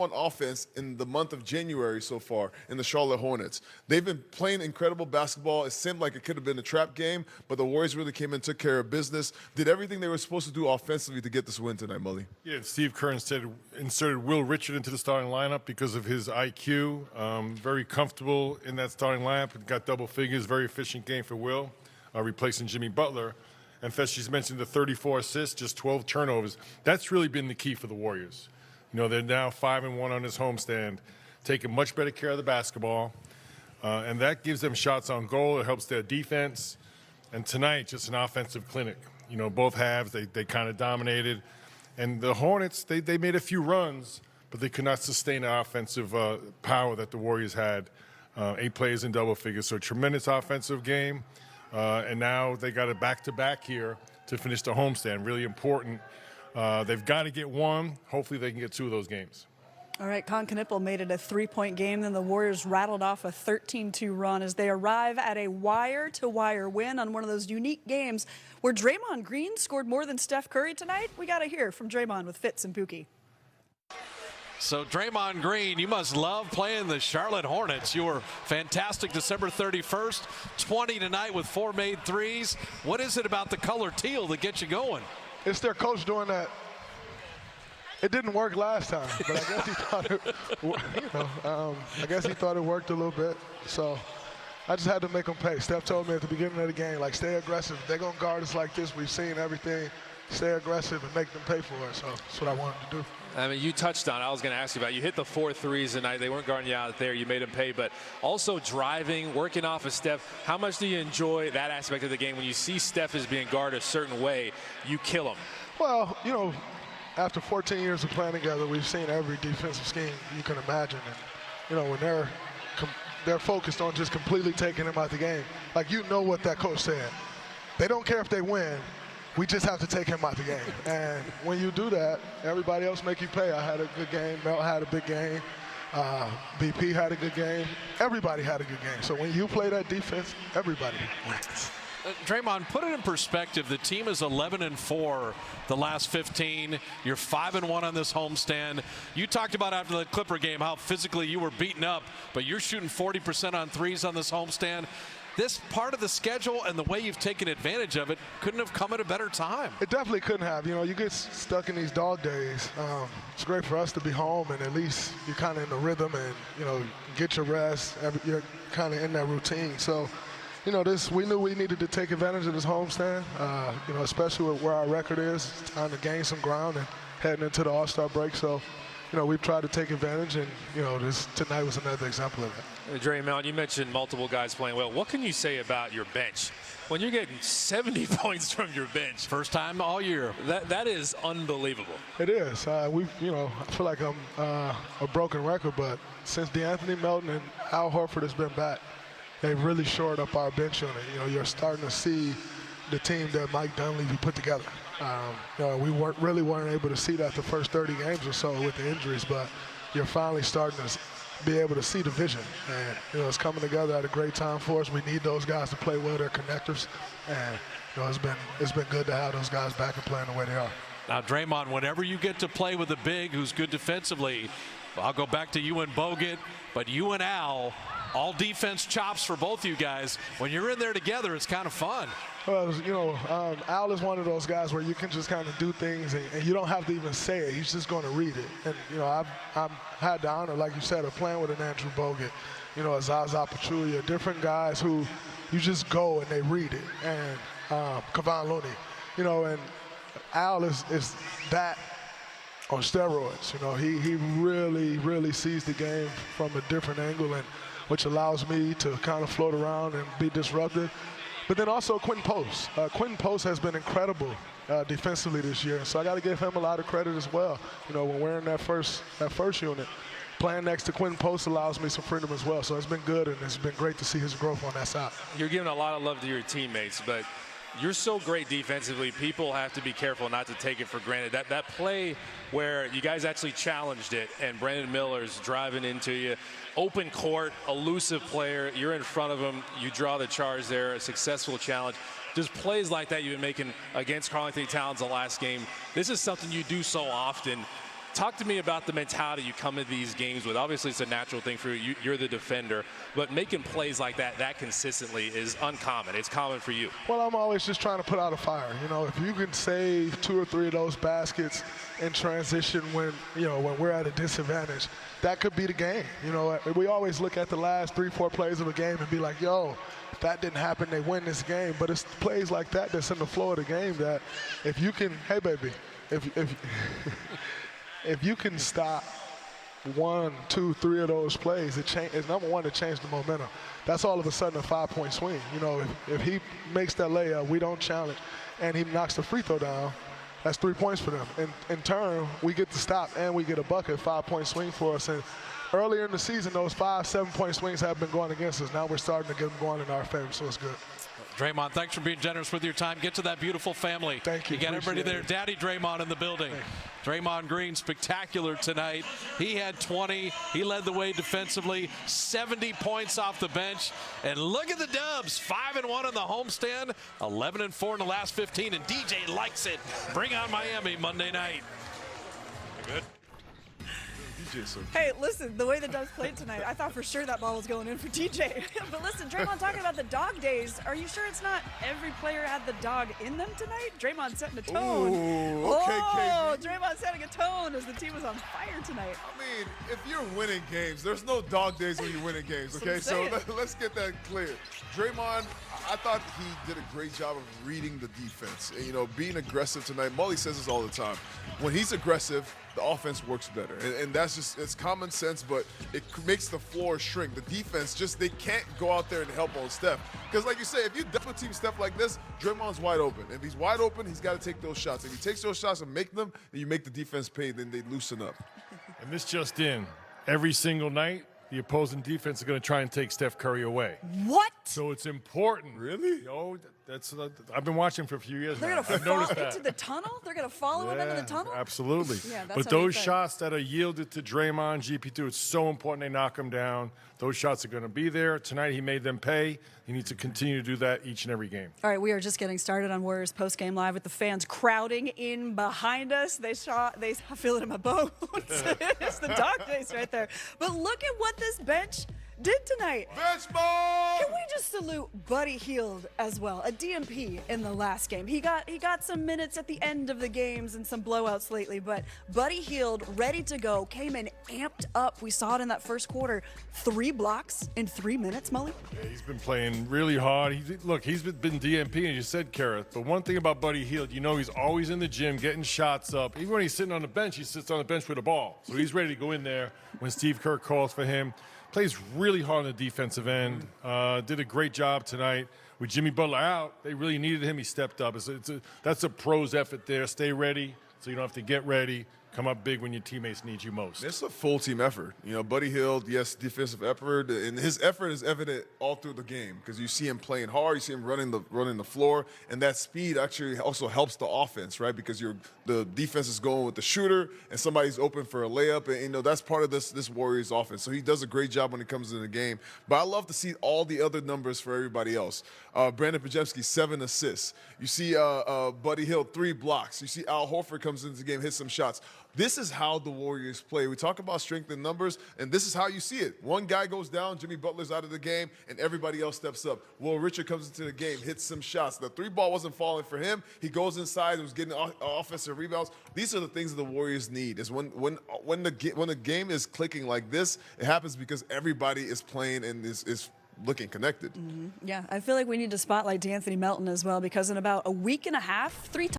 on offense in the month of January so far in the Charlotte Hornets. They've been playing incredible basketball. It seemed like it could have been a trap game, but the Warriors really came in, took care of business, did everything they were supposed to do offensively to get this win tonight, Mullin. Yeah, Steve Kerr inserted Will Richard into the starting lineup because of his IQ. Very comfortable in that starting lineup. Got double figures, very efficient game for Will, replacing Jimmy Butler. And she's mentioned the 34 assists, just 12 turnovers. That's really been the key for the Warriors. You know, they're now 5-1 on this homestand, taking much better care of the basketball, and that gives them shots on goal. It helps their defense. And tonight, just an offensive clinic. You know, both halves, they kind of dominated. And the Hornets, they made a few runs, but they could not sustain the offensive power that the Warriors had. 8 players in double figures, so tremendous offensive game. And now they got a back-to-back here to finish the homestand. Really important. They've got to get one. Hopefully they can get 2 of those games. All right, Con Knippel made it a 3-point game. Then the Warriors rattled off a 13-2 run as they arrive at a wire-to-wire win on one of those unique games where Draymond Green scored more than Steph Curry tonight. We got to hear from Draymond with Fitz and Pookie. So Draymond Green, you must love playing the Charlotte Hornets. You were fantastic December 31st, 20 tonight with 4 made threes. What is it about the color teal that gets you going? It's their coach doing that. It didn't work last time, but I guess he thought it, I guess he thought it worked a little bit. So I just had to make them pay. Steph told me at the beginning of the game, like, stay aggressive. They're going to guard us like this. We've seen everything. Stay aggressive and make them pay for it. So that's what I wanted to do. I mean, you touched on it. I was going to ask you about it. You hit the 4 threes tonight. They weren't guarding you out there. You made them pay. But also driving, working off of Steph. How much do you enjoy that aspect of the game when you see Steph is being guarded a certain way, you kill him? Well, you know, after 14 years of playing together, we've seen every defensive scheme you can imagine. And, you know, when they're focused on just completely taking him out the game, like, you know what that coach said. They don't care if they win. We just have to take him out the game. And when you do that, everybody else make you pay. I had a good game. Mel had a big game. BP had a good game. Everybody had a good game. So when you play that defense, everybody wins. Draymond, put it in perspective. The team is 11-4 the last 15. You're 5-1 on this homestand. You talked about after the Clipper game how physically you were beaten up, but you're shooting 40% on threes on this homestand. This part of the schedule and the way you've taken advantage of it couldn't have come at a better time. It definitely couldn't have. You know, you get stuck in these dog days. It's great for us to be home, and at least you're kind of in the rhythm and, you know, get your rest. You're kind of in that routine. So, you know, we knew we needed to take advantage of this homestand, you know, especially with where our record is. It's time to gain some ground and heading into the All-Star break. So, you know, we've tried to take advantage, and, you know, tonight was another example of that. Draymond, you mentioned multiple guys playing well. What can you say about your bench? When you're getting 70 points from your bench. First time all year. That is unbelievable. It is. You know, I feel like I'm a broken record, but since DeAnthony Melton and Al Horford has been back, they've really shored up our bench unit. You know, you're starting to see the team that Mike Dunleavy put together. You know, we weren't able to see that the first 30 games or so with the injuries, but you're finally starting to be able to see the vision. And, you know, it's coming together at a great time for us. We need those guys to play well. They're connectors. And, you know, it's been good to have those guys back and playing the way they are. Now, Draymond, whenever you get to play with a big who's good defensively, I'll go back to you and Bogut, but you and Al, all defense chops for both you guys. When you're in there together, it's kind of fun. Well, you know, Al is one of those guys where you can just kind of do things and you don't have to even say it. He's just going to read it. And, you know, I've had the honor, like you said, of playing with an Andrew Bogut, you know, a Zaza Pachulia, different guys who you just go and they read it. And Kevon Looney, you know, and Al is that on steroids. You know, he really, really sees the game from a different angle, and which allows me to kind of float around and be disruptive. But then also Quentin Post. Quentin Post has been incredible defensively this year, so I got to give him a lot of credit as well. You know, when we're in that first unit, playing next to Quentin Post allows me some freedom as well. So it's been good, and it's been great to see his growth on that side. You're giving a lot of love to your teammates, but you're so great defensively, people have to be careful not to take it for granted. That play where you guys actually challenged it and Brandon Miller's driving into you, open court, elusive player, you're in front of him, you draw the charge there, a successful challenge. Just plays like that you've been making against Karl-Anthony Towns the last game. This is something you do so often. Talk to me about the mentality you come into these games with. Obviously, it's a natural thing for you. You're the defender. But making plays like that consistently is uncommon. It's common for you. Well, I'm always just trying to put out a fire. You know, if you can save 2 or 3 of those baskets in transition when we're at a disadvantage, that could be the game. You know, we always look at the last 3-4 plays of a game and be like, yo, if that didn't happen, they win this game. But it's plays like that that's in the flow of the game that if you can, hey, baby, if you can stop 1, 2, 3 of those plays, it's number one to change the momentum. That's all of a sudden a 5-point swing. You know, if he makes that layup, we don't challenge, and he knocks the free throw down, that's 3 points for them. And in turn, we get to stop and we get a bucket, 5-point swing for us. And earlier in the season, those 5, 7-point swings have been going against us. Now we're starting to get them going in our favor, so it's good. Draymond, thanks for being generous with your time. Get to that beautiful family. Thank you. You got everybody there. Appreciate Daddy Draymond in the building. Draymond Green, spectacular tonight. He had 20. He led the way defensively. 70 points off the bench. And look at the Dubs. 5-1 in the homestand. 11-4 in the last 15. And DJ likes it. Bring on Miami Monday night. Good. Hey, listen, the way the Dubs played tonight, I thought for sure that ball was going in for TJ. But listen, Draymond talking about the dog days. Are you sure it's not every player had the dog in them tonight? Draymond setting a tone. Ooh, okay, KD. Draymond setting a tone as the team was on fire tonight. I mean, if you're winning games, there's no dog days when you're winning games, okay? So let's get that clear. Draymond, I thought he did a great job of reading the defense. And, you know, being aggressive tonight. Mully says this all the time. When he's aggressive, the offense works better. And that's just, it's common sense, but it makes the floor shrink. The defense they can't go out there and help on Steph. Because like you say, if you double team Steph like this, Draymond's wide open. If he's wide open, he's got to take those shots. If he takes those shots and make them, and you make the defense pay, then they loosen up. And this just in, every single night, the opposing defense is going to try and take Steph Curry away. What? So it's important. Really? I've been watching for a few years They're now. going to fall into the tunnel? They're going to follow him into the Yeah, tunnel? absolutely. Yeah, that's but what he those said. shots that are yielded to Draymond, GP2, it's so important they knock them down. Those shots are going to be there. Tonight he made them pay. He needs to continue to do that each and every game. All right, we are just getting started on Warriors postgame live with the fans crowding in behind us. I feel it in my bones. It's the dog days right there. But look at what this bench did tonight. Bench ball! Can we just salute Buddy Hield as well? A DMP in the last game. He got some minutes at the end of the games and some blowouts lately, but Buddy Hield ready to go, came in amped up. We saw it in that first quarter. 3 blocks in 3 minutes, Mullin. Yeah, he's been playing really hard. He's been DMP, and you said Kareth. But one thing about Buddy Hield, you know he's always in the gym getting shots up. Even when he's sitting on the bench, he sits on the bench with a ball. So he's ready to go in there when Steve Kerr calls for him. Plays really hard on the defensive end. Did a great job tonight. With Jimmy Butler out, they really needed him. He stepped up. That's a pro's effort there. Stay ready so you don't have to get ready. Come up big when your teammates need you most. It's a full team effort. You know, Buddy Hield, yes, defensive effort, and his effort is evident all through the game because you see him playing hard, you see him running the floor, and that speed actually also helps the offense, right? Because the defense is going with the shooter, and somebody's open for a layup, and you know that's part of this Warriors offense. So he does a great job when it comes in the game. But I love to see all the other numbers for everybody else. Brandon Pajemski, 7 assists. You see Buddy Hield, 3 blocks. You see Al Horford comes into the game, hits some shots. This is how the Warriors play. We talk about strength in numbers, and this is how you see it. One guy goes down, Jimmy Butler's out of the game, and everybody else steps up. Will Richard comes into the game, hits some shots. The 3-ball wasn't falling for him. He goes inside and was getting offensive rebounds. These are the things that the Warriors need. Is when the game is clicking like this, it happens because everybody is playing and is looking connected. Yeah, I feel like we need to spotlight D'Anthony Melton as well because in about a week and a half, 3 times.